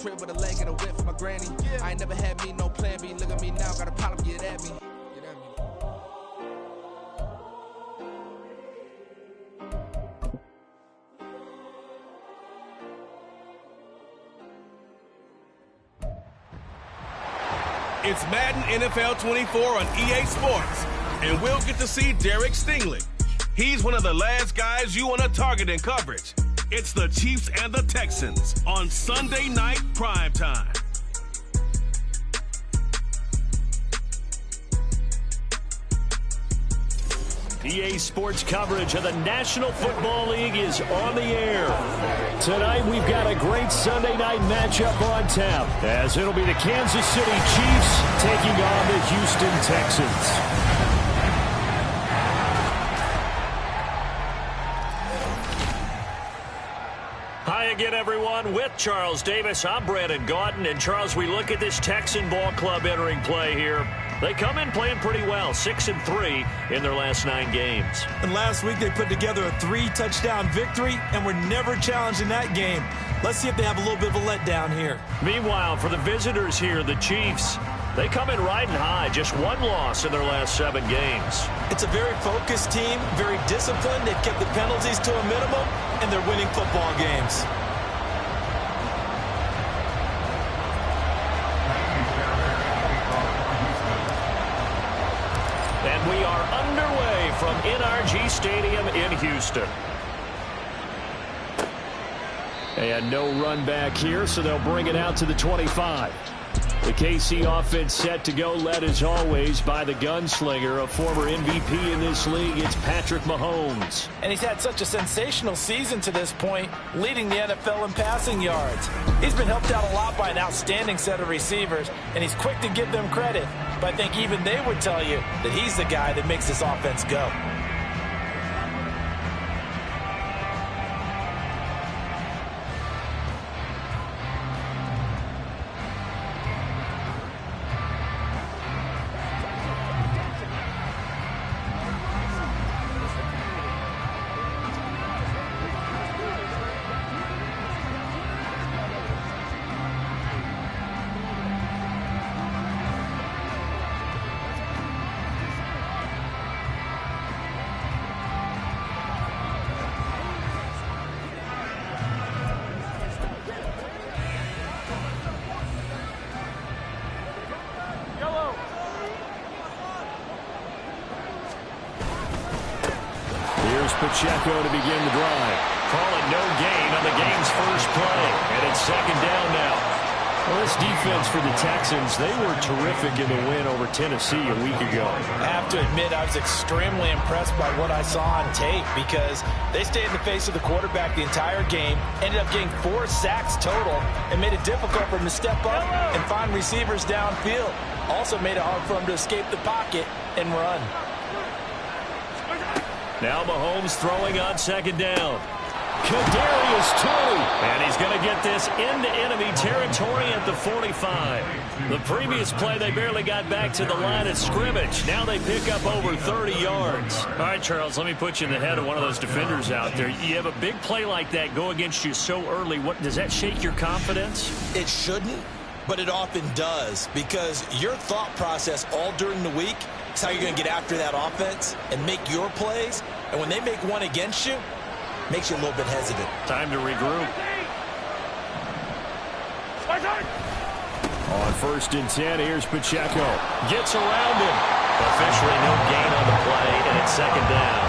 crib with a leg and a whip for my granny. I ain't never had me no plan B. Look at me now, got a problem, get at me. It's Madden NFL 24 on EA Sports, and we'll get to see Derek Stingley. He's one of the last guys you want to target in coverage. It's the Chiefs and the Texans on Sunday Night Primetime. EA Sports coverage of the National Football League is on the air. Tonight we've got a great Sunday night matchup on tap, as it'll be the Kansas City Chiefs taking on the Houston Texans. Hi again, everyone. With Charles Davis, I'm Brandon Gaudin. And Charles, we look at this Texan ball club entering play here. They come in playing pretty well, 6-3 in their last 9 games. And last week they put together a 3-touchdown victory and were never challenged in that game. Let's see if they have a little bit of a letdown here. Meanwhile, for the visitors here, the Chiefs, they come in riding high, just 1 loss in their last 7 games. It's a very focused team, very disciplined. They've kept the penalties to a minimum, and they're winning football games. And we are underway from NRG Stadium in Houston. And no run back here, so they'll bring it out to the 25. The KC offense set to go, led as always by the gunslinger, a former MVP in this league. It's Patrick Mahomes. And he's had such a sensational season to this point, leading the NFL in passing yards. He's been helped out a lot by an outstanding set of receivers, and he's quick to give them credit. But I think even they would tell you that he's the guy that makes this offense go. Pacheco to begin the drive. Call it no gain on the game's first play. And it's 2nd down now. Well, this defense for the Texans, they were terrific in the win over Tennessee a week ago. I have to admit, I was extremely impressed by what I saw on tape because they stayed in the face of the quarterback the entire game, ended up getting 4 sacks total, and made it difficult for him to step up and find receivers downfield. Also made it hard for him to escape the pocket and run. Now Mahomes throwing on 2nd down. Kadarius Toney. And he's going to get this into enemy territory at the 45. The previous play, they barely got back to the line of scrimmage. Now they pick up over 30 yards. All right, Charles, let me put you in the head of one of those defenders out there. You have a big play like that go against you so early. What does that shake your confidence? It shouldn't, but it often does, because your thought process all during the week is how you're going to get after that offense and make your plays. And when they make one against you, makes you a little bit hesitant. Time to regroup. On 1st and 10, here's Pacheco. Gets around him. Officially no gain on the play, and it's 2nd down.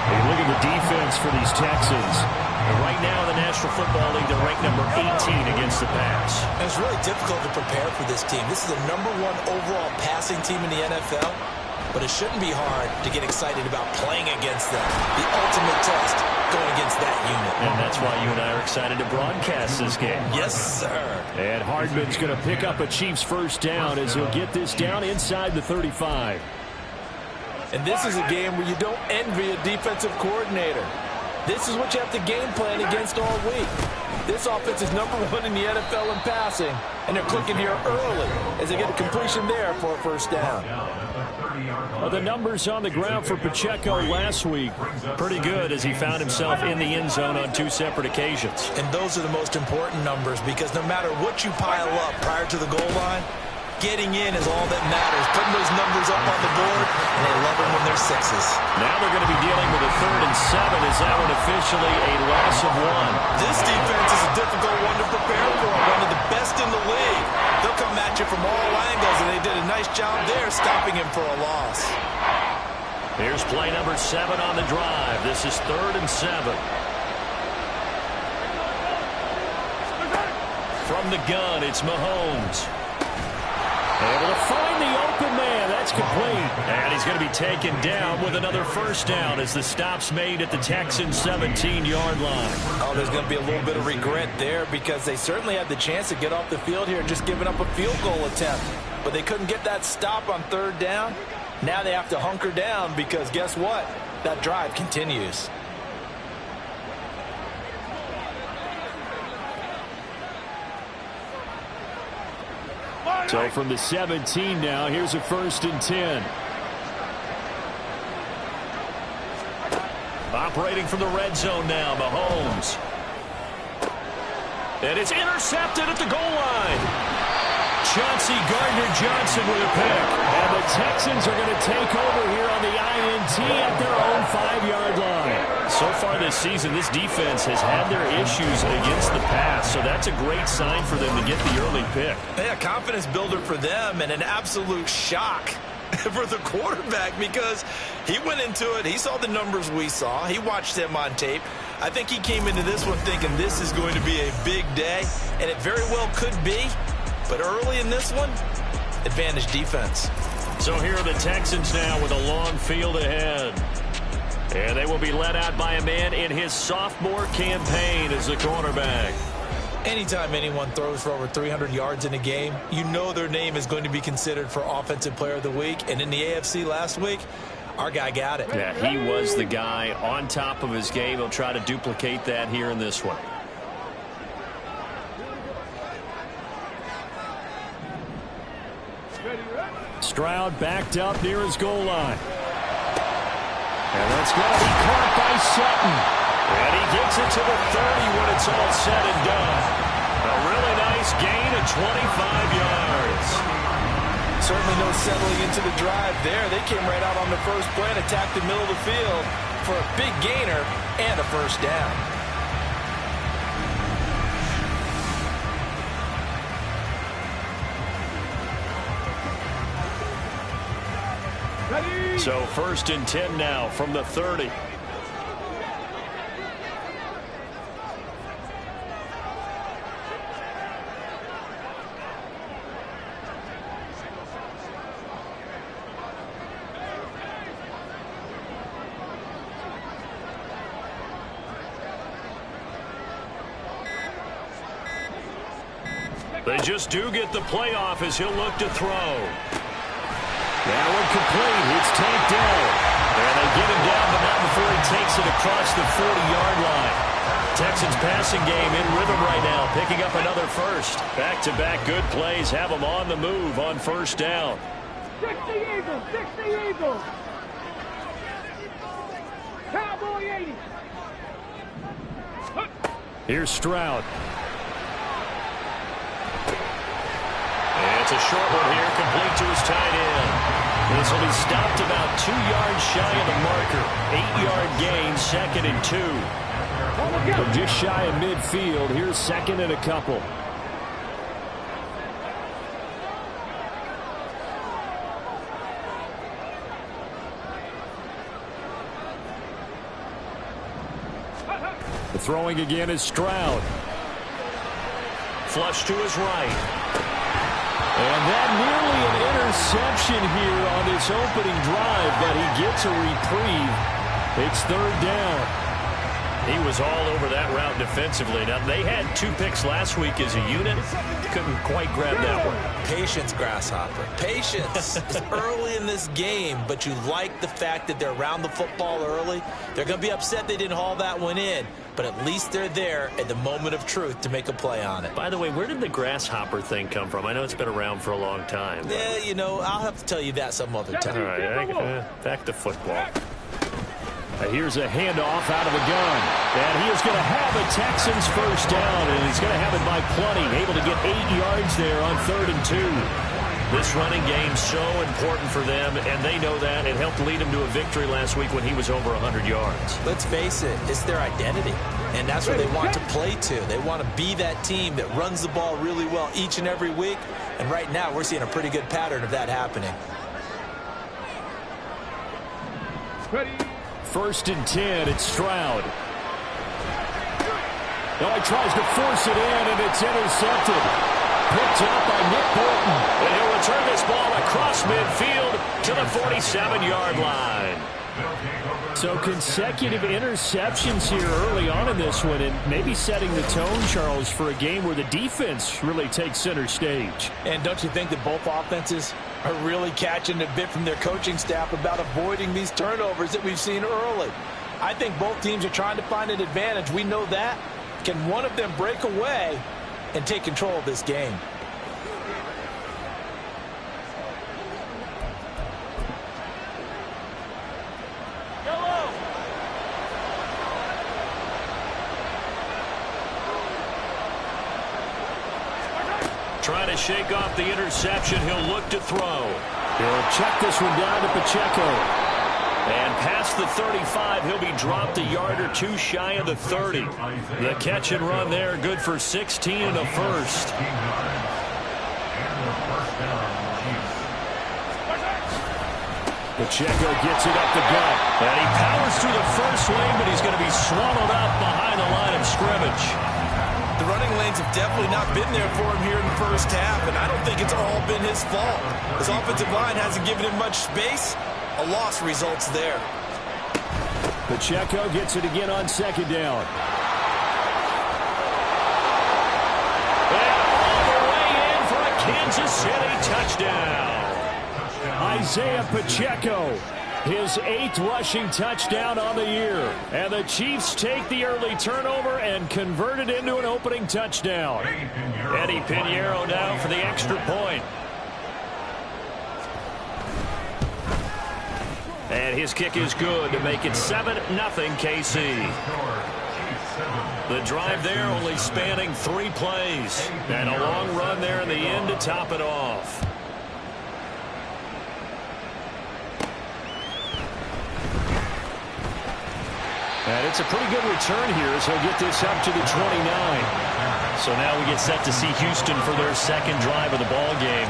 Hey, look at the defense for these Texans. And right now in the National Football League, they're ranked number 18 against the pass. And it's really difficult to prepare for this team. This is the #1 overall passing team in the NFL. But it shouldn't be hard to get excited about playing against them. The ultimate test going against that unit. And that's why you and I are excited to broadcast this game. Yes, sir. And Hardman's going to pick up a Chiefs 1st down as he'll get this down inside the 35. And this is a game where you don't envy a defensive coordinator. This is what you have to game plan against all week. This offense is #1 in the NFL in passing, and they're clicking here early as they get a completion there for a first down. Well, the numbers on the ground for Pacheco last week, pretty good as he found himself in the end zone on 2 separate occasions. And those are the most important numbers because no matter what you pile up prior to the goal line, getting in is all that matters. Putting those numbers up on the board, and they love them when they're 6s. Now they're going to be dealing with a 3rd and 7. Is that one officially a loss of 1? This defense is a difficult one to prepare for. One of the best in the league. They'll come at you from all angles, and they did a nice job there stopping him for a loss. Here's play number 7 on the drive. This is 3rd and 7. From the gun, it's Mahomes. Able to find the open man. That's complete. And he's going to be taken down with another first down as the stop's made at the Texans' 17-yard line. Oh, there's going to be a little bit of regret there because they certainly had the chance to get off the field here, just giving up a field goal attempt. But they couldn't get that stop on 3rd down. Now they have to hunker down because guess what? That drive continues. So from the 17 now, here's a 1st and 10. Operating from the red zone now, Mahomes. And it's intercepted at the goal line. Chauncey Gardner-Johnson with a pick. And the Texans are going to take over here on the INT at their own 5-yard line. So far this season, this defense has had their issues against the pass, so that's a great sign for them to get the early pick. Yeah, confidence builder for them and an absolute shock for the quarterback because he went into it. He saw the numbers we saw. He watched them on tape. I think he came into this one thinking this is going to be a big day, and it very well could be. But early in this one, advantage defense. So here are the Texans now with a long field ahead. And they will be led out by a man in his sophomore campaign as the cornerback. Anytime anyone throws for over 300 yards in a game, you know their name is going to be considered for Offensive Player of the Week. And in the AFC last week, our guy got it. Yeah, he was the guy on top of his game. He'll try to duplicate that here in this one. Stroud backed up near his goal line. And that's going to be caught by Sutton. And he gets it to the 30 when it's all said and done. A really nice gain of 25 yards. Certainly no settling into the drive there. They came right out on the first play and attacked the middle of the field for a big gainer and a first down. So 1st and 10 now from the 30. They just do get the playoff as he'll look to throw. That one complete. It's tanked down. And they get him down, but not before he takes it across the 40-yard line. Texans passing game in rhythm right now, picking up another first. Back-to-back good plays have them on the move on first down. 60 Eagles, 60 Eagles. Cowboy 80. Here's Stroud. And it's a short one here, complete to his tight end. This will be stopped about 2 yards shy of the marker. 8-yard gain, 2nd and 2. From just shy of midfield, here's 2nd and a couple. The throwing again is Stroud. Flush to his right. And that nearly an interception here on this opening drive, but he gets a reprieve. It's 3rd down. He was all over that route defensively. Now, they had 2 picks last week as a unit. Couldn't quite grab that one. Patience, Grasshopper. Patience is early in this game, but you like the fact that they're around the football early. They're going to be upset they didn't haul that one in, but at least they're there at the moment of truth to make a play on it. By the way, where did the grasshopper thing come from? I know it's been around for a long time. Yeah, you know, I'll have to tell you that some other time. All right, back to football. Here's a handoff out of the gun. And he is going to have a Texans first down, and he's going to have it by plenty. Able to get 8 yards there on 3rd and 2. This running game's so important for them, and they know that. It helped lead him to a victory last week when he was over 100 yards. Let's face it, it's their identity, and that's what they want to play to. They want to be that team that runs the ball really well each and every week, and right now we're seeing a pretty good pattern of that happening. Ready. 1st and 10, it's Stroud. Oh, he tries to force it in, and it's intercepted. Picked up by Nick Bolton. And he'll return this ball across midfield to the 47-yard line. So consecutive interceptions here early on in this one, and maybe setting the tone, Charles, for a game where the defense really takes center stage. And don't you think that both offenses are really catching a bit from their coaching staff about avoiding these turnovers that we've seen early? I think both teams are trying to find an advantage. We know that. Can one of them break away and take control of this game? Trying to shake off the interception. He'll look to throw. He'll check this one down to Pacheco. And past the 35, he'll be dropped a yard or 2 shy of the 30. The catch and run there, good for 16 and a first. Pacheco gets it up the gut. And he powers through the first lane, but he's going to be swallowed up behind the line of scrimmage. The running lanes have definitely not been there for him here in the first half, and I don't think it's all been his fault. His offensive line hasn't given him much space. A loss results there. Pacheco gets it again on 2nd down. And all the way in for a Kansas City touchdown. Isaiah Pacheco, his 8th rushing touchdown on the year. And the Chiefs take the early turnover and convert it into an opening touchdown. Eddie Pinheiro now for the extra point. And his kick is good to make it 7-0 KC. The drive there only spanning 3 plays. And a long run there in the end to top it off. And it's a pretty good return here as he'll get this up to the 29. So now we get set to see Houston for their 2nd drive of the ball game.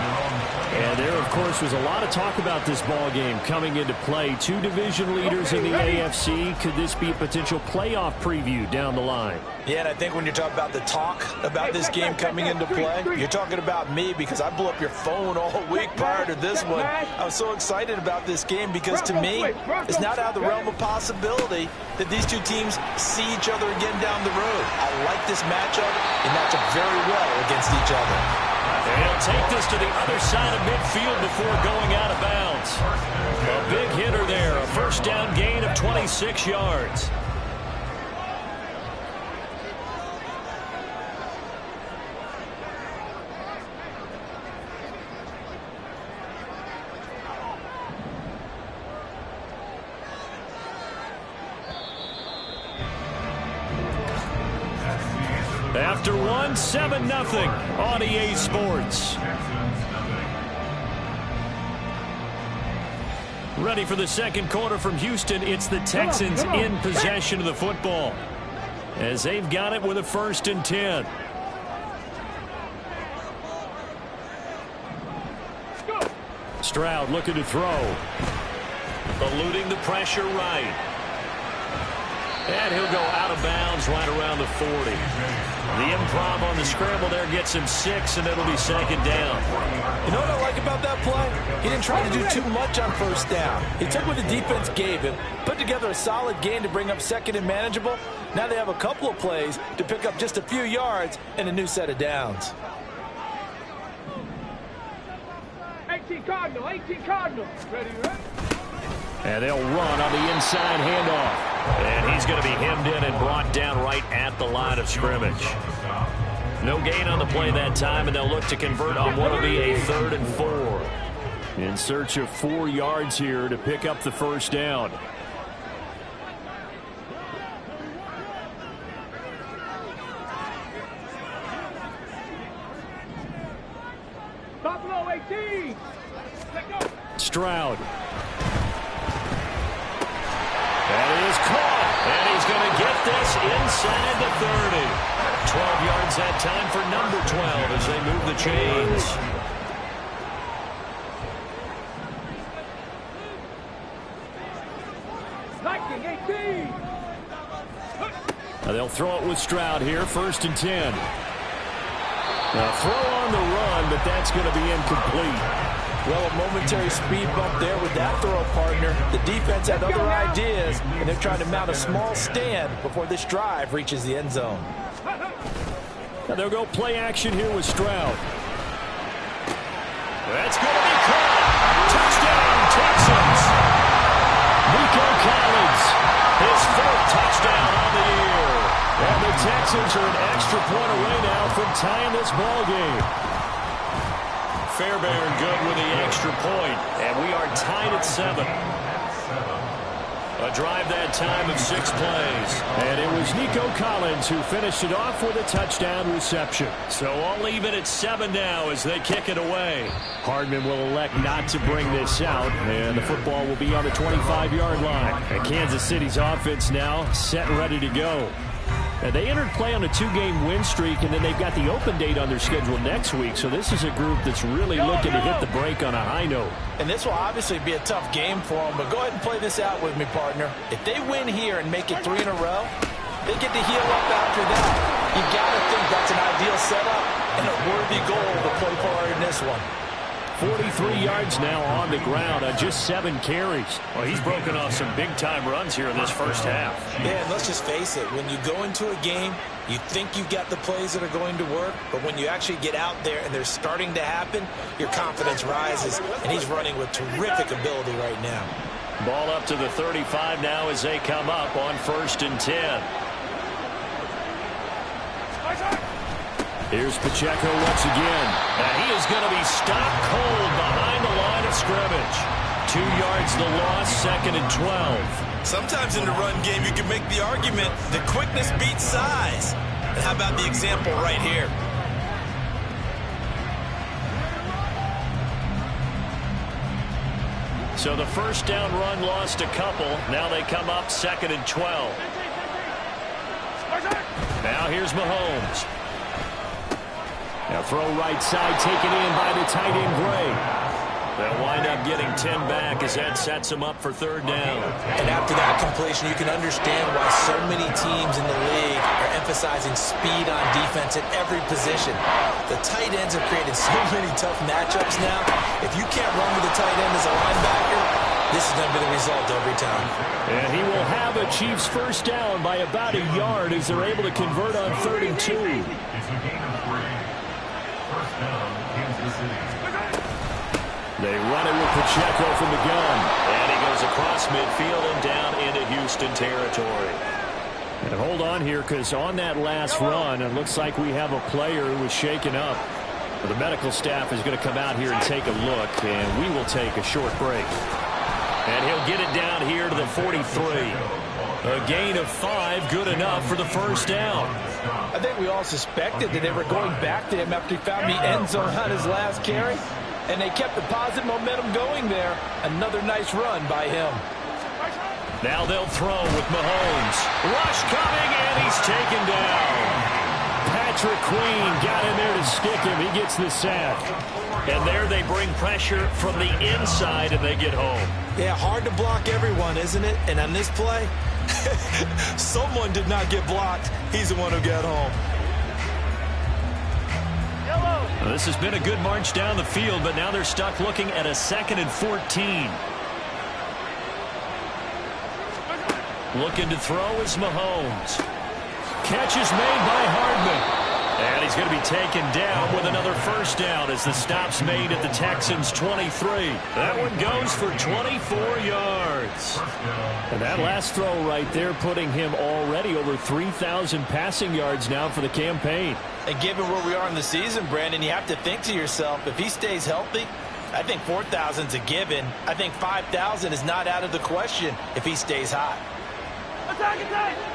And there, of course, was a lot of talk about this ball game coming into play. 2 division leaders in the AFC. Could this be a potential playoff preview down the line? Yeah, and I think when you're talking about the talk about this game coming into play, you're talking about me because I blew up your phone all week prior to this one. I was so excited about this game because to me, it's not out of the realm of possibility that these 2 teams see each other again down the road. I like this matchup. They match up very well against each other. And he'll take this to the other side of midfield before going out of bounds. A big hitter there, a first down gain of 26 yards. After one, 7-0 on EA Sports. Ready for the 2nd quarter from Houston. It's the Texans in possession of the football as they've got it with a 1st and 10. Stroud looking to throw. Eluding the pressure right. And he'll go out of bounds right around the 40. The improv on the scramble there gets him 6, and it'll be second down. You know what I like about that play? He didn't try to do too much on first down. He took what the defense gave him, put together a solid gain to bring up second and manageable. Now they have a couple of plays to pick up just a few yards and a new set of downs. 18 Cardinal, 18 Cardinal. Ready, ready? And they'll run on the inside handoff. And he's going to be hemmed in and brought down right at the line of scrimmage. No gain on the play that time, and they'll look to convert on what will be a 3rd and 4. In search of 4 yards here to pick up the first down. Buffalo 18. Let go. Stroud. That is caught, and he's going to get this inside the 30. 12 yards that time for number 12 as they move the chains. Lightning 18. Now they'll throw it with Stroud here, 1st and 10. Now throw on the run, but that's going to be incomplete. Well, a momentary speed bump there with that throw, partner. The defense had other ideas, and they're trying to mount a small stand before this drive reaches the end zone. Now they'll go play action here with Stroud. That's going to be caught. Touchdown, Texans. Nico Collins, his 4th touchdown on the year. And the Texans are an extra point away now from tying this ball game. Fairbairn good with the extra point, and we are tied at 7. A drive that time of 6 plays. And it was Nico Collins who finished it off with a touchdown reception. So all even at 7 now as they kick it away. Hardman will elect not to bring this out, and the football will be on the 25-yard line. And Kansas City's offense now set and ready to go. And they entered play on a 2-game win streak, and then they've got the open date on their schedule next week. So this is a group that's really looking to hit the break on a high note. And this will obviously be a tough game for them, but go ahead and play this out with me, partner. If they win here and make it 3 in a row, they get to heal up after that. You got to think that's an ideal setup and a worthy goal to play for in this one. 43 yards now on the ground on just 7 carries. Well, he's broken off some big-time runs here in this first half. Yeah, and let's just face it. When you go into a game, you think you've got the plays that are going to work, but when you actually get out there and they're starting to happen, your confidence rises, and he's running with terrific ability right now. Ball up to the 35 now as they come up on 1st and 10. Here's Pacheco once again. Now he is going to be stopped cold behind the line of scrimmage. 2 yards the loss, 2nd and 12. Sometimes in the run game, you can make the argument that quickness beats size. And how about the example right here? So the first down run lost a couple. Now they come up 2nd and 12. Now here's Mahomes. Now throw right side taken in by the tight end Gray. They'll wind up getting 10 back as that sets them up for 3rd down. And after that completion, you can understand why so many teams in the league are emphasizing speed on defense at every position. The tight ends have created so many tough matchups now. If you can't run with the tight end as a linebacker, this is going to be the result every time. And he will have a Chiefs first down by about a yard as they're able to convert on 3rd and 2. They run it with Pacheco from the gun. And he goes across midfield and down into Houston territory. And hold on here, because on that last run, it looks like we have a player who was shaken up. Well, the medical staff is going to come out here and take a look, and we will take a short break. And he'll get it down here to the 43. A gain of 5, good enough for the first down. I think we all suspected that they were going back to him after he found the end zone on his last carry. And they kept the positive momentum going there. Another nice run by him. Now they'll throw with Mahomes. Rush coming, and he's taken down. Patrick Queen got in there to stick him. He gets the sack. And there they bring pressure from the inside, and they get home. Yeah, hard to block everyone, isn't it? And on this play, Someone did not get blocked. He's the one who got home. Well, this has been a good march down the field, but now they're stuck looking at a 2nd and 14. Looking to throw is Mahomes. Catch is made by Hardman. And he's going to be taken down with another first down as the stop's made at the Texans' 23. That one goes for 24 yards. And that last throw right there putting him already over 3,000 passing yards now for the campaign. And given where we are in the season, Brandon, you have to think to yourself, if he stays healthy, I think 4,000's a given. I think 5,000 is not out of the question if he stays hot. Attack, attack!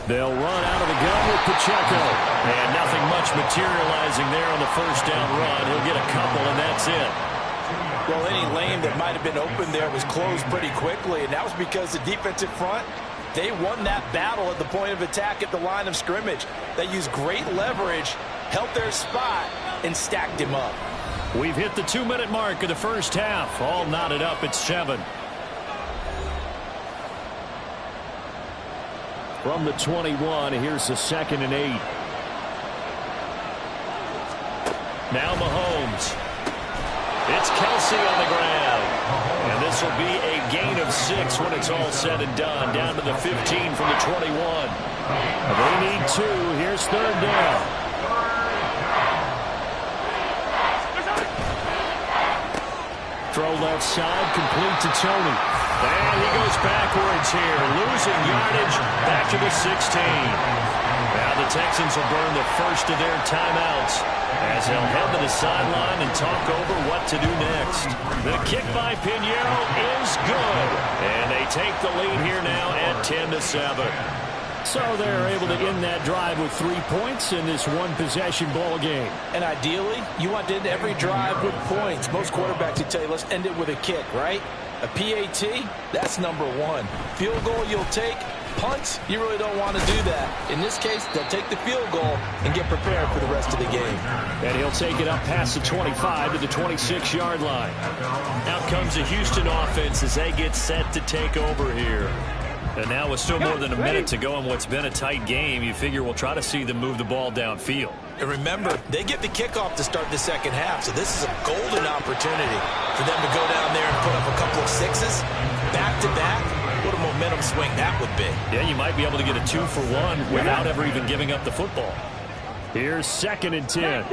They'll run out of the gun with Pacheco. And nothing much materializing there on the first down run. He'll get a couple, and that's it. Well, any lane that might have been open there was closed pretty quickly, and that was because the defensive front, they won that battle at the point of attack at the line of scrimmage. They used great leverage, held their spot, and stacked him up. We've hit the 2-minute mark of the first half. All knotted up at 7. From the 21, here's the 2nd and 8. Now Mahomes. It's Kelsey on the ground. And this will be a gain of 6 when it's all said and done. Down to the 15 from the 21. They need 2. Here's 3rd down. Throw left side, complete to Tony. And he goes backwards here, losing yardage back to the 16. Now the Texans will burn the first of their timeouts as they'll head to the sideline and talk over what to do next. The kick by Pinheiro is good. And they take the lead here now at 10-7. So they're able to end that drive with 3 points in this one-possession ball game. And ideally, you want to end every drive with points. Most quarterbacks would tell you, let's end it with a kick, right? A PAT, that's number 1. Field goal you'll take. Punts, you really don't want to do that. In this case, they'll take the field goal and get prepared for the rest of the game. And he'll take it up past the 25 to the 26-yard line. Out comes the Houston offense as they get set to take over here. And now with still more than a minute to go in what's been a tight game, you figure we'll try to see them move the ball downfield. And remember, they get the kickoff to start the second half, so this is a golden opportunity for them to go down there and put up a couple of 6s back-to-back. What a momentum swing that would be. Yeah, you might be able to get a 2-for-1 without ever even giving up the football. Here's 2nd and 10.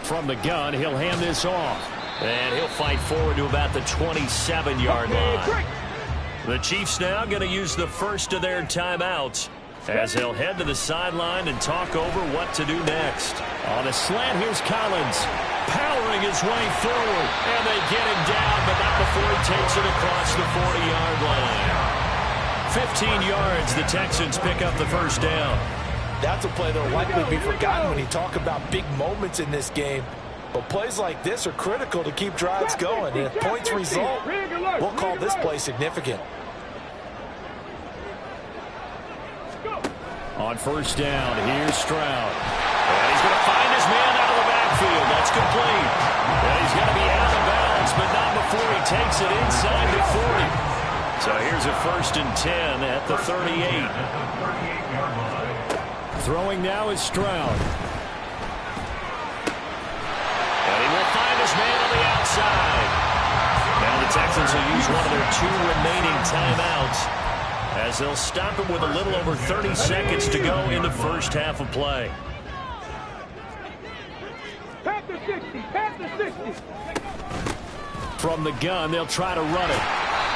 From the gun, he'll hand this off. And he'll fight forward to about the 27-yard line. The Chiefs now going to use the first of their timeouts as they'll head to the sideline and talk over what to do next. On a slant, here's Collins, powering his way forward. And they get him down, but not before he takes it across the 40-yard line. 15 yards, the Texans pick up the first down. That's a play that will likely be forgotten when you talk about big moments in this game. But plays like this are critical to keep drives going. And if points result, we'll call this play significant. On first down, here's Stroud. And he's going to find his man out of the backfield. That's complete. And he's going to be out of bounds, but not before he takes it inside the 40. So here's a 1st and 10 at the 38. Throwing now is Stroud. Man on the outside. Now the Texans will use one of their 2 remaining timeouts as they'll stop it with a little over 30 seconds to go in the first half of play. Pass the 60, pass the 60. From the gun, they'll try to run it.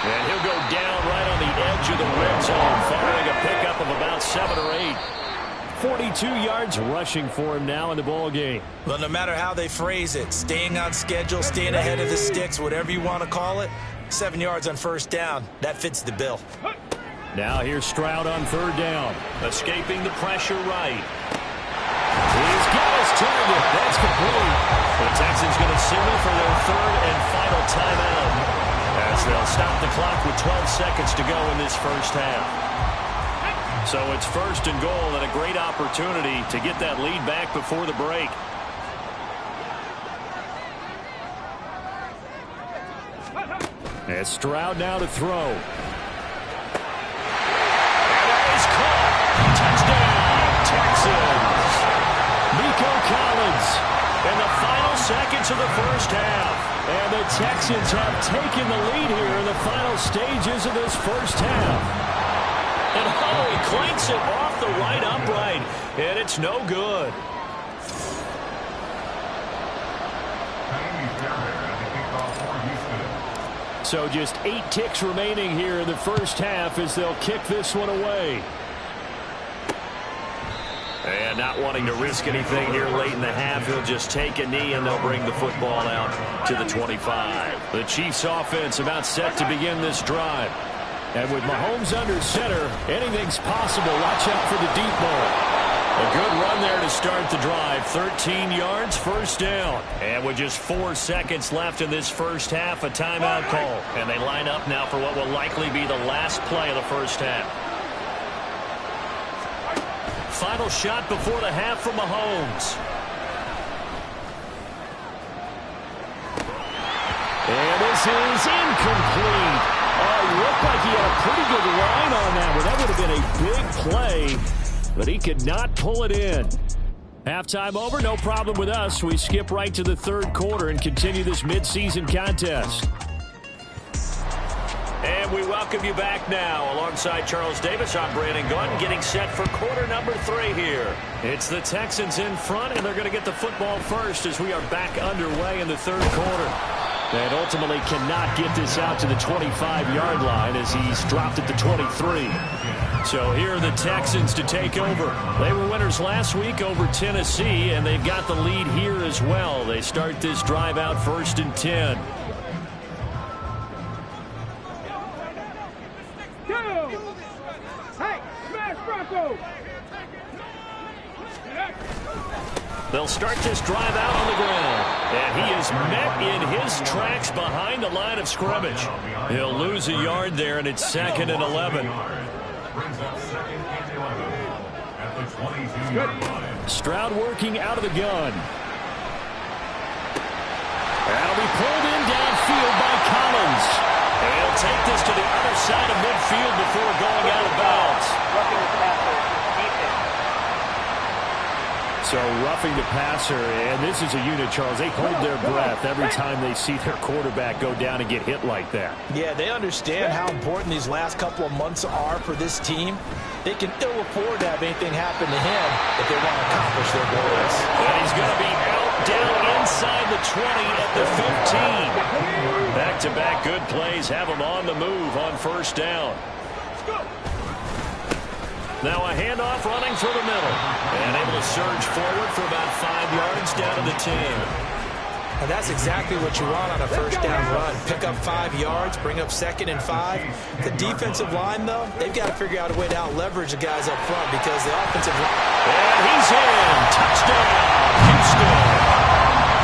And he'll go down right on the edge of the red zone, following a pickup of about 7 or 8. 42 yards rushing for him now in the ball game. Well, no matter how they phrase it, staying on schedule, staying ahead of the sticks, whatever you want to call it, 7 yards on first down, that fits the bill. Now here's Stroud on 3rd down. Escaping the pressure right. He's got his target. That's complete. The Texans going to signal for their 3rd and final timeout as they'll stop the clock with 12 seconds to go in this first half. So it's 1st and goal and a great opportunity to get that lead back before the break. It's Stroud now to throw. And that is caught. Touchdown, Texans. Nico Collins in the final seconds of the first half. And the Texans have taken the lead here in the final stages of this first half. And oh, he clanks it off the right upright, and it's no good. So just 8 ticks remaining here in the first half as they'll kick this one away. And not wanting to risk anything here late in the half, he'll just take a knee and they'll bring the football out to the 25. The Chiefs offense about set to begin this drive. And with Mahomes under center, anything's possible. Watch out for the deep ball. A good run there to start the drive. 13 yards, first down. And with just 4 seconds left in this first half, a timeout call. And they line up now for what will likely be the last play of the first half. Final shot before the half from Mahomes. And this is incomplete. It looked like he had a pretty good line on that one. That would have been a big play, but he could not pull it in. Halftime over, no problem with us. We skip right to the third quarter and continue this midseason contest. And we welcome you back now. Alongside Charles Davis, I'm Brandon Gunn, getting set for quarter number 3 here. It's the Texans in front, and they're going to get the football first as we are back underway in the third quarter. And ultimately cannot get this out to the 25-yard line as he's dropped at the 23. So here are the Texans to take over. They were winners last week over Tennessee, and they've got the lead here as well. They start this drive out 1st and 10. Hey, smash Bronco! They'll start this drive out on the ground. And he is met in his tracks behind the line of scrimmage. He'll lose a yard there, and it's 2nd and 11. Stroud working out of the gun. That'll be pulled in downfield by Collins. And he'll take this to the other side of midfield before going out of bounds. Roughing the passer. So roughing the passer, and this is a unit, Charles. They hold their breath every time they see their quarterback go down and get hit like that. Yeah, they understand how important these last couple of months are for this team. They can ill afford to have anything happen to him if they want to accomplish their goals. And he's going to be out down inside the 20 at the 15. Back-to-back good plays have him on the move on 1st down. Now a handoff running through the middle. And able to surge forward for about 5 yards down to the 10. And that's exactly what you want on a 1st down run. Pick up 5 yards, bring up 2nd and 5. The defensive line, though, they've got to figure out a way to out-leverage the guys up front because the offensive line... And he's in. Touchdown, Houston.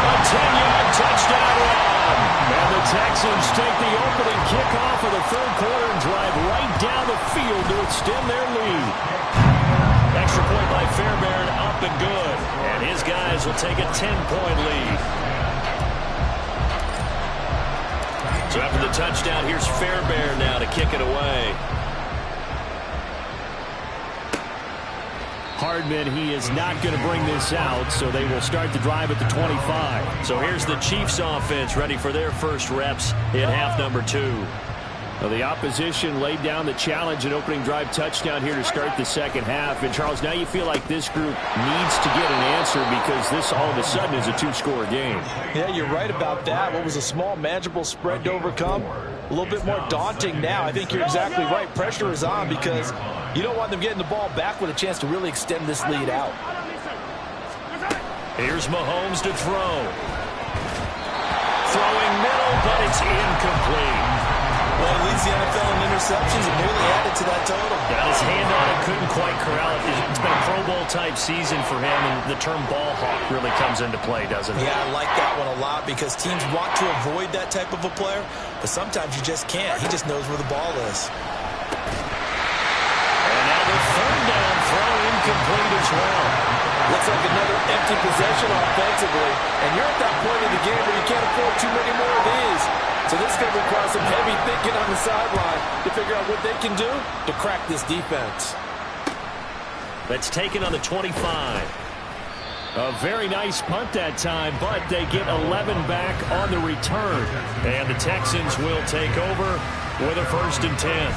A 10-yard touchdown run. And the Texans take the opening kickoff of the third quarter and drive right down the field to extend their lead. Extra point by Fairbairn, up and good. And his guys will take a 10-point lead. So after the touchdown, here's Fairbairn now to kick it away. Hardman, he is not going to bring this out, so they will start the drive at the 25. So here's the Chiefs offense ready for their first reps in half number 2. Well, the opposition laid down the challenge and opening drive touchdown here to start the second half. And, Charles, now you feel like this group needs to get an answer because this all of a sudden is a 2-score game. Yeah, you're right about that. What was a small, manageable spread to overcome? A little bit more daunting now. I think you're exactly right. Pressure is on because you don't want them getting the ball back with a chance to really extend this lead out. Here's Mahomes to throw. Throwing middle, but it's incomplete. Well, he leads the NFL in interceptions and nearly added to that total. Got his hand on it, couldn't quite corral it. It's been a Pro Bowl-type season for him, and the term ball hawk really comes into play, doesn't it? Yeah, I like that one a lot because teams want to avoid that type of a player, but sometimes you just can't. He just knows where the ball is. And now the 3rd down throw incomplete as well. Looks like another empty possession offensively, and you're at that point in the game where you can't afford too many more of these. So this is going to require some heavy thinking on the sideline to figure out what they can do to crack this defense. That's taken on the 25. A very nice punt that time, but they get 11 back on the return. And the Texans will take over with a 1st and 10.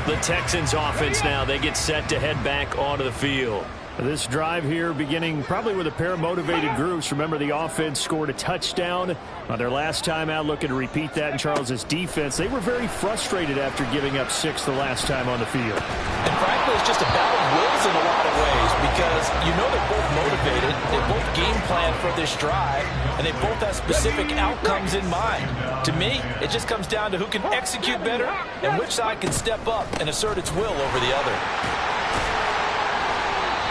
The Texans offense now, they get set to head back onto the field. This drive here beginning probably with a pair of motivated groups. Remember, the offense scored a touchdown on their last time out, looking to repeat that in Charles's defense. They were very frustrated after giving up 6 the last time on the field. And frankly, it's just a battle of wills in a lot of ways because you know they're both motivated, they both game plan for this drive, and they both have specific outcomes in mind. To me, it just comes down to who can execute better and which side can step up and assert its will over the other.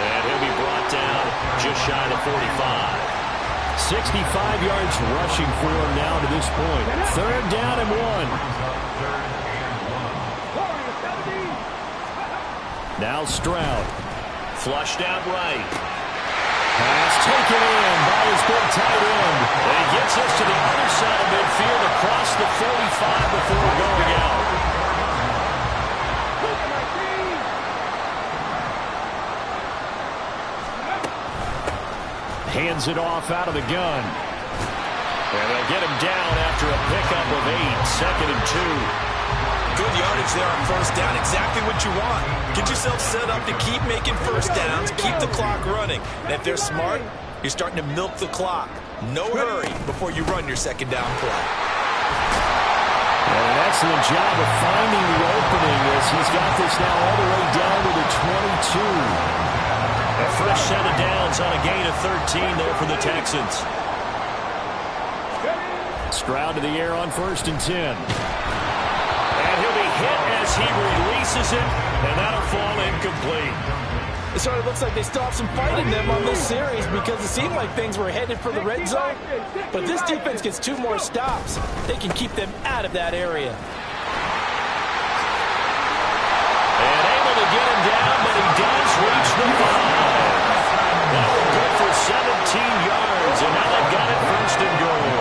And he'll be brought down just shy of the 45. 65 yards rushing for him now to this point. 3rd down and 1. Now Stroud. Flushed out right. Pass taken in by his big tight end. And he gets us to the other side of midfield across the 45 before going out. Hands it off out of the gun. And they'll get him down after a pickup of 8. 2nd and 2. Good yardage there on 1st down. Exactly what you want. Get yourself set up to keep making 1st downs, keep the clock running. And if they're smart, you're starting to milk the clock. No hurry before you run your 2nd down play. And an excellent job of finding the opening as he's got this now all the way down to the 22. A fresh set of downs on a gain of 13 there for the Texans. Stroud to the air on 1st and 10. And he'll be hit as he releases it, and that'll fall incomplete. It sort of looks like they still have some fight in them on this series because it seemed like things were headed for the red zone. But if this defense gets 2 more stops, they can keep them out of that area. And able to get him down, but he does reach the 5. That will go for 17 yards, and now they've got it 1st and goal.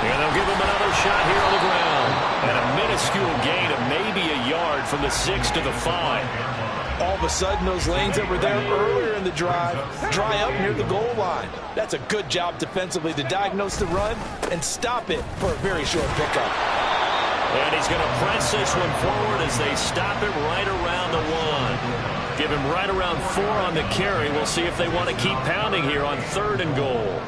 And they'll give him another shot here on the ground. And a minuscule gain of maybe a yard from the 6 to the 5. All of a sudden, those lanes that were there earlier in the drive dry up near the goal line. That's a good job defensively to diagnose the run and stop it for a very short pickup. And he's going to press this one forward as they stop him right around the 1. Give him right around 4 on the carry. We'll see if they want to keep pounding here on 3rd and goal.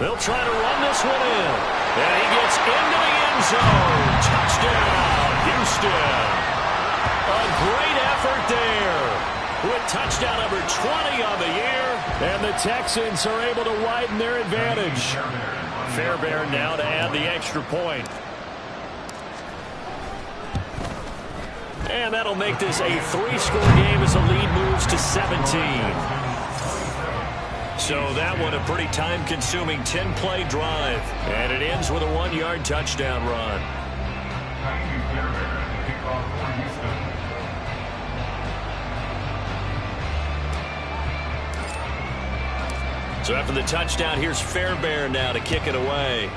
They'll try to run this one in. And he gets into the end zone. Touchdown, Houston. A great effort there. With touchdown number 20 on the year. And the Texans are able to widen their advantage. Fairbairn now to add the extra point. And that'll make this a 3-score game as the lead moves to 17. So that one a pretty time-consuming 10-play drive. And it ends with a 1-yard touchdown run. So after the touchdown, here's Fairbairn now to kick it away.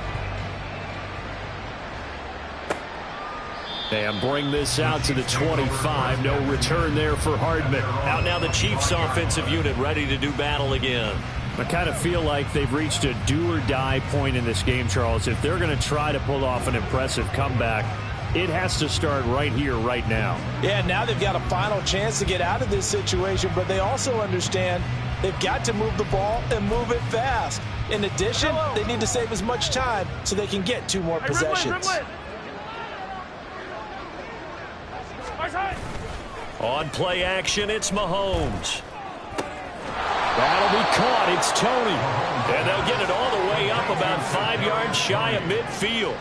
And bring this out to the 25. No return there for Hardman. Out now the Chiefs offensive unit ready to do battle again. I kind of feel like they've reached a do-or-die point in this game, Charles. If they're going to try to pull off an impressive comeback, it has to start right here, right now. Yeah, now they've got a final chance to get out of this situation, but they also understand they've got to move the ball and move it fast. In addition, they need to save as much time so they can get 2 more possessions. On play action, it's Mahomes. That'll be caught. It's Tony. And they'll get it all the way up about 5 yards shy of midfield.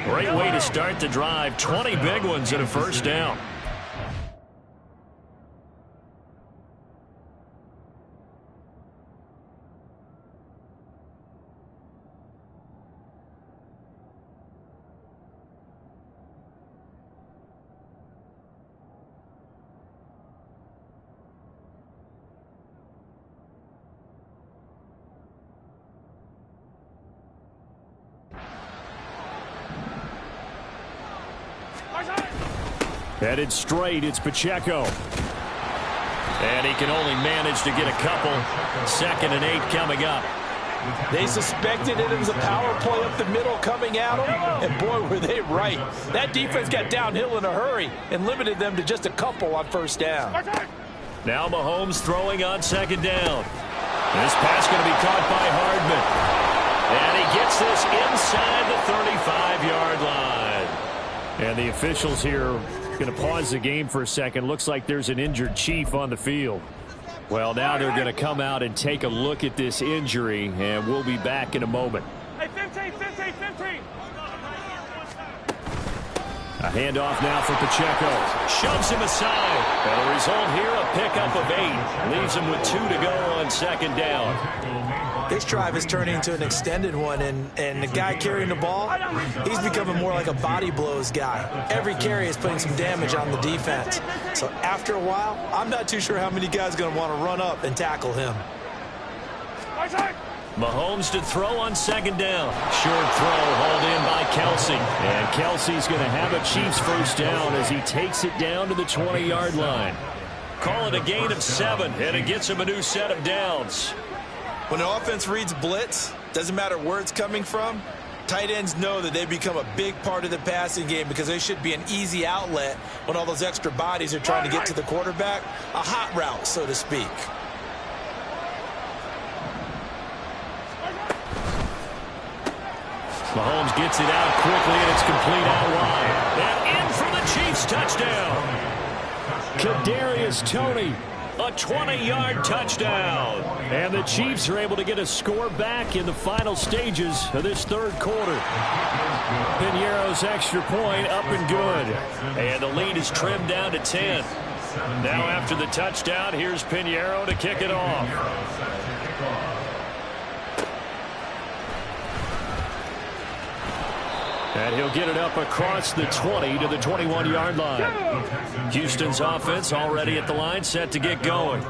Great way to start the drive. 20 big ones and a 1st down. Headed straight, it's Pacheco. And he can only manage to get a couple. 2nd and 8 coming up. They suspected it was a power play up the middle coming at them, and boy, were they right. That defense got downhill in a hurry and limited them to just a couple on first down. Now Mahomes throwing on second down. This pass going to be caught by Hardman. And he gets this inside the 35-yard line. And the officials here going to pause the game for a second. Looks like there's an injured Chief on the field. Well, now they're going to come out and take a look at this injury, and we'll be back in a moment. Hey, 15, 15, 15. A handoff now for Pacheco. Shoves him aside. And the result here, a pickup of 8. Leaves him with 2 to go on second down. This drive is turning into an extended one, and the guy carrying the ball, he's becoming more like a body blows guy. Every carry is putting some damage on the defense. So after a while, I'm not too sure how many guys are going to want to run up and tackle him. Mahomes to throw on second down. Short throw hauled in by Kelsey. And Kelsey's going to have a Chiefs first down as he takes it down to the 20-yard line. Call it a gain of 7, and it gets him a new set of downs. When an offense reads blitz, doesn't matter where it's coming from, tight ends know that they become a big part of the passing game because they should be an easy outlet when all those extra bodies are trying to get to the quarterback. A hot route, so to speak. Mahomes gets it out quickly, and it's complete out wide. And in for the Chiefs touchdown. Kadarius Toney, a 20-yard touchdown. And the Chiefs are able to get a score back in the final stages of this third quarter. Pinheiro's extra point up and good. And the lead is trimmed down to 10. Now after the touchdown, here's Pinheiro to kick it off. And he'll get it up across the 20 to the 21-yard line. Houston's offense already at the line, set to get going.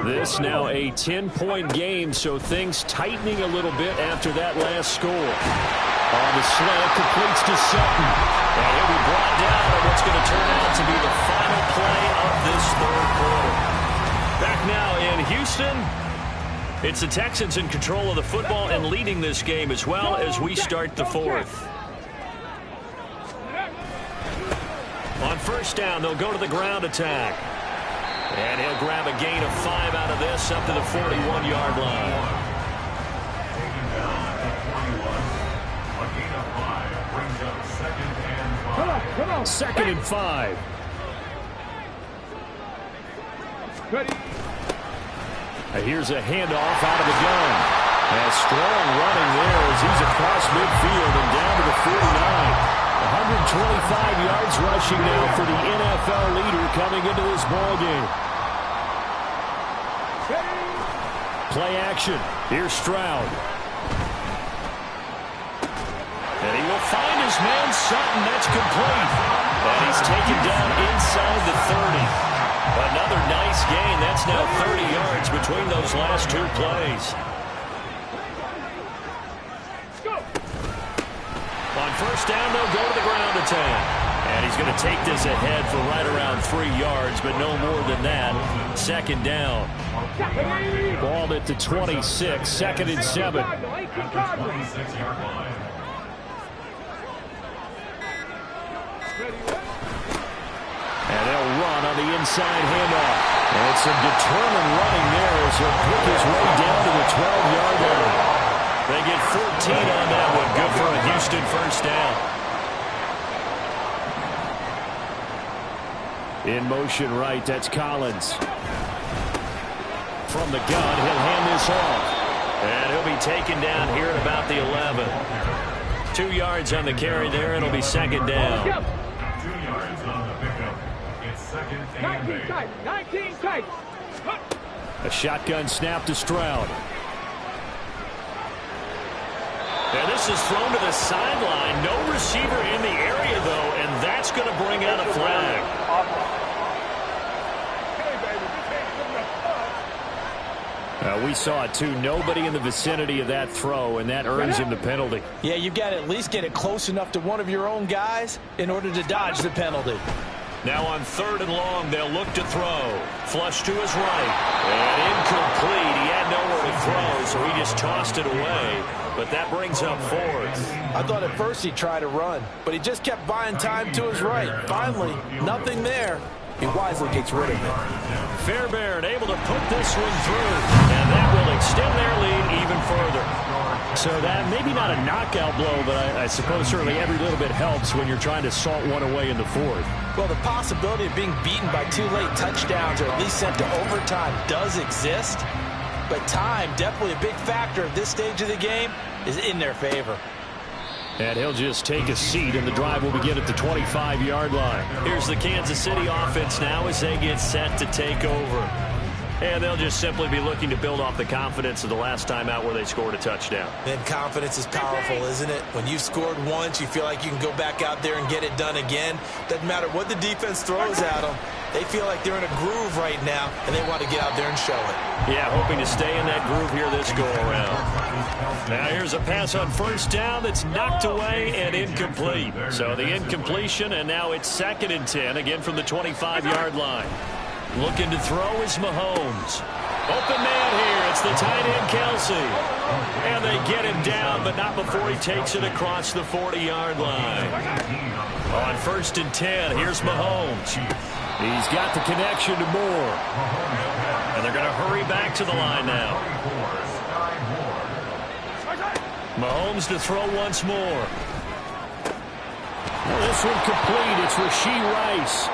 This now a 10-point game, so things tightening a little bit after that last score. On the slant, completes to Sutton. And he'll be brought down on what's going to turn out to be the final play of this third quarter. Back now in Houston. It's the Texans in control of the football and leading this game as well as we start the fourth. On first down, they'll go to the ground attack. And he'll grab a gain of 5 out of this up to the 41-yard line. Second and 5. Here's a handoff out of the gun. And strong running there as he's across midfield and down to the 49. 125 yards rushing now for the NFL leader coming into this ballgame. Play action. Here's Stroud. And he will find his man Sutton. That's complete. And he's taken down inside the 30. Another nice gain. That's now 30 yards between those last 2 plays. On first down, they'll go to the ground attack. And he's going to take this ahead for right around 3 yards, but no more than that. Second down. Ball at the 26, second and 7. And they'll run on the inside handoff. And some determined running there as he'll pick his way down to the 12-yard line. They get 14 on that one. Good for a Houston first down. In motion right, that's Collins. From the gun, he'll hand this off. And he'll be taken down here at about the 11. 2 yards on the carry there. It'll be second down. 19 tight, 19 tight. A shotgun snap to Stroud. And this is thrown to the sideline. No receiver in the area, though, and that's going to bring out a flag. We saw it, too. Nobody in the vicinity of that throw, and that earns him the penalty. Yeah, you've got to at least get it close enough to one of your own guys in order to dodge the penalty. Now on third and long, they'll look to throw. Flush to his right. And incomplete. He had nowhere to throw, so he just tossed it away. But that brings up fourth. I thought at first he'd try to run, but he just kept buying time to his right. Finally, nothing there. He wisely gets rid of it. Fairbairn able to put this one through, and that will extend their lead even further. So that maybe not a knockout blow, but I suppose certainly every little bit helps when you're trying to salt one away in the fourth. Well, the possibility of being beaten by 2 late touchdowns or at least sent to overtime does exist. But time, definitely a big factor at this stage of the game, is in their favor. And he'll just take a seat, and the drive will begin at the 25-yard line. Here's the Kansas City offense now as they get set to take over. And they'll just simply be looking to build off the confidence of the last time out where they scored a touchdown. And confidence is powerful, isn't it? When you've scored once, you feel like you can go back out there and get it done again. Doesn't matter what the defense throws at them. They feel like they're in a groove right now, and they want to get out there and show it. Yeah, hoping to stay in that groove here this go-around. Now here's a pass on first down that's knocked away and incomplete. So the incompletion, and now it's 2nd and 10, again from the 25-yard line. Looking to throw is Mahomes. Open man here. It's the tight end, Kelsey. And they get him down, but not before he takes it across the 40-yard line. On 1st and 10, here's Mahomes. He's got the connection to Moore. And they're going to hurry back to the line now. Mahomes to throw once more. Well, this one complete. It's Rashee Rice.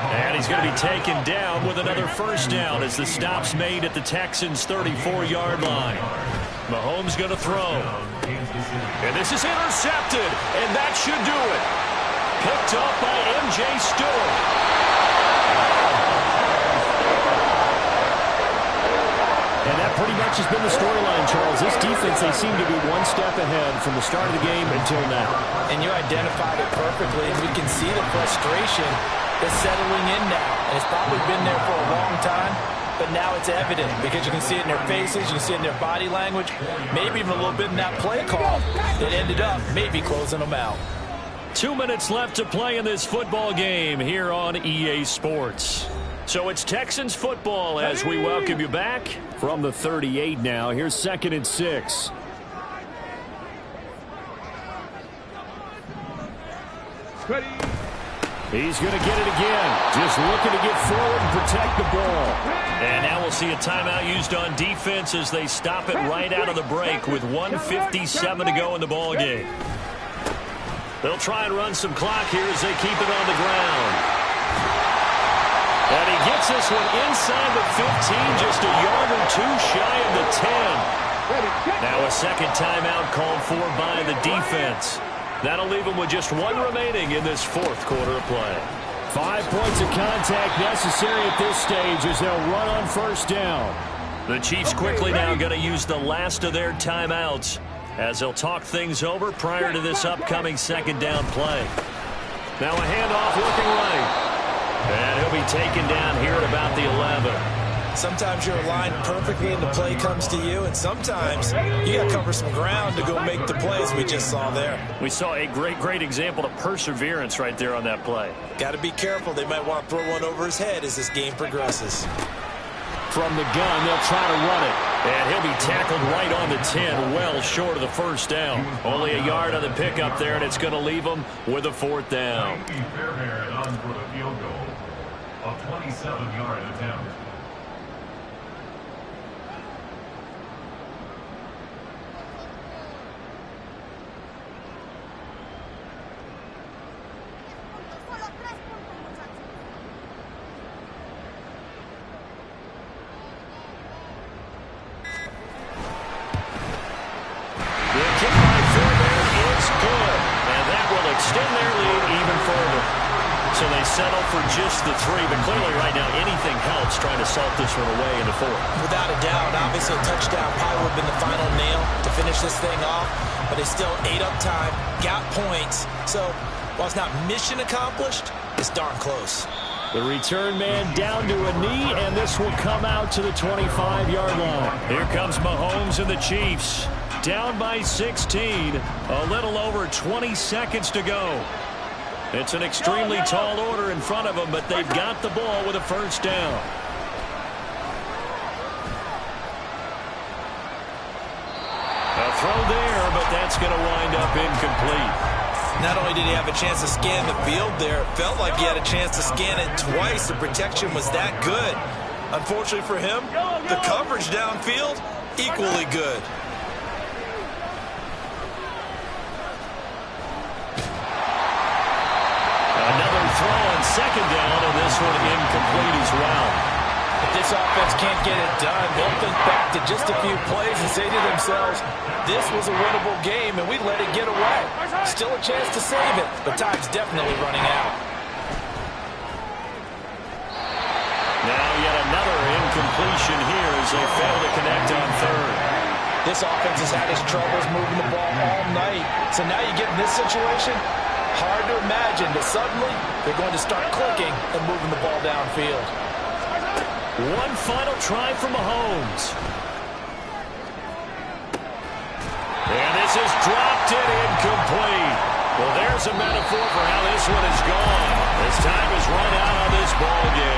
And he's going to be taken down with another first down as the stop's made at the Texans' 34-yard line. Mahomes going to throw. And this is intercepted, and that should do it. Picked up by M.J. Stewart. And that pretty much has been the storyline, Charles. This defense, they seem to be one step ahead from the start of the game until now. And you identified it perfectly, and we can see the frustration that's settling in now. And it's probably been there for a long time, but now it's evident because you can see it in their faces, you can see it in their body language, maybe even a little bit in that play call that ended up maybe closing them out. 2 minutes left to play in this football game here on EA Sports. So it's Texans football as we welcome you back. From the 38 now, here's 2nd and 6. Ready. He's going to get it again. Just looking to get forward and protect the ball. And now we'll see a timeout used on defense as they stop it right out of the break with 1:57 to go in the ball game. They'll try and run some clock here as they keep it on the ground. And he gets this one inside the 15, just a yard or two shy of the 10. Now a second timeout called for by the defense. That'll leave them with just one remaining in this fourth quarter of play. 5 points of contact necessary at this stage as they'll run on first down. The Chiefs quickly now going to use the last of their timeouts as they'll talk things over prior to this upcoming second down play. Now a handoff looking right. And he'll be taken down here at about the 11. Sometimes you're aligned perfectly and the play comes to you, and sometimes you got to cover some ground to go make the plays we just saw there. We saw a great example of perseverance right there on that play. Got to be careful. They might want to throw one over his head as this game progresses. From the gun, they'll try to run it. And he'll be tackled right on the 10, well short of the first down. Only a yard on the pickup there, and it's going to leave them with a fourth down. Fairbairn on for the field goal. A 27-yard attempt. Extend their lead even further. So they settle for just the 3, but clearly right now anything helps trying to salt this one away in the 4th. Without a doubt, obviously a touchdown probably would have been the final nail to finish this thing off, but they still ate up time, got points. So while it's not mission accomplished, it's darn close. The return man down to a knee, and this will come out to the 25-yard line. Here comes Mahomes and the Chiefs. Down by 16, a little over 20 seconds to go. It's an extremely tall order in front of them, but they've got the ball with a first down. throw there, but that's going to wind up incomplete. Not only did he have a chance to scan the field there, it felt like he had a chance to scan it twice. The protection was that good. Unfortunately for him, the coverage downfield, equally good. Another throw on second down, and this one incomplete as well. If this offense can't get it done, they'll think back to just a few plays and say to themselves, this was a winnable game, and we let it get away. Still a chance to save it, but time's definitely running out. Now yet another incompletion here as they fail to connect on third. This offense has had its troubles moving the ball all night. So now you get in this situation, hard to imagine that suddenly they're going to start clicking and moving the ball downfield. One final try from Mahomes. And this is dropped it incomplete. Well, there's a metaphor for how this one is gone. As time has run out on this ball game.